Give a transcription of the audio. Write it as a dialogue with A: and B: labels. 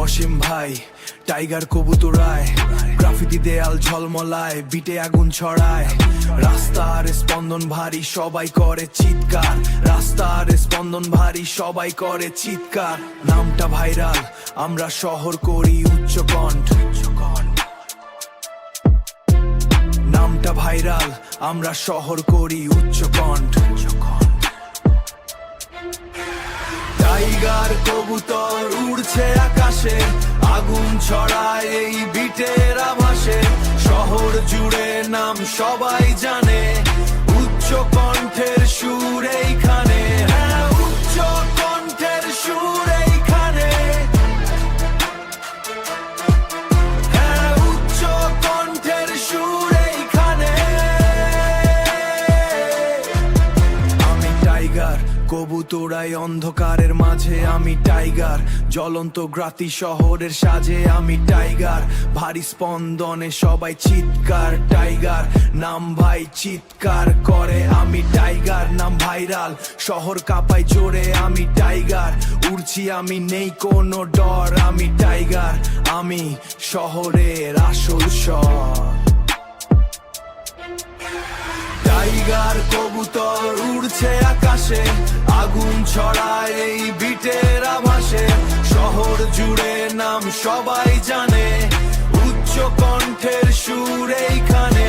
A: অসীম ভাই tiger কবুতরায়, graffiti দেয়াল ঝলমলায়, বিটে আগুন ছড়ায়। রাস্তার স্পন্দন ভারী, সবাই করে চিৎকার। রাস্তার স্পন্দন ভারী, সবাই করে চিৎকার। নামটা ভাইরাল, আমরা শহর করি উচ্চ কণ্ঠ। নামটা ভাইরাল, আমরা শহর করি উচ্চ কণ্ঠ। টাইগার কবুতর উড়ছে আকাশে, আগুন ছড়ায় এই বিটের আভাসে। শহর জুড়ে নাম সবাই জানে, উচ্চ কণ্ঠের সুর এইখানে। হ্যাঁ, উচ্চ কণ্ঠের সুর এইখানে। হ্যাঁ, উচ্চ কণ্ঠের সুর এইখানে। আমি টাইগার কবুতরাই অন্ধকারের মাঝে, আমি টাইগার জ্বলন্ত গ্রাতি শহরের সাজে। আমি টাইগার ভারী স্পন্দনে সবাই চিৎকার। টাইগার নাম ভাই চিৎকার করে। আমি টাইগার নাম ভাইরাল, শহর কাঁপাই জোরে। আমি টাইগার উড়ছি, আমি নেই কোনো ডর। আমি টাইগার, আমি শহরের আসল স্বর। টাইগার কবুতর উড়ছে আকাশে, আগুন ছড়ায় এই বিটের আভাসে। শহর জুড়ে নাম সবাই জানে, উচ্চ কণ্ঠের সুর এইখানে।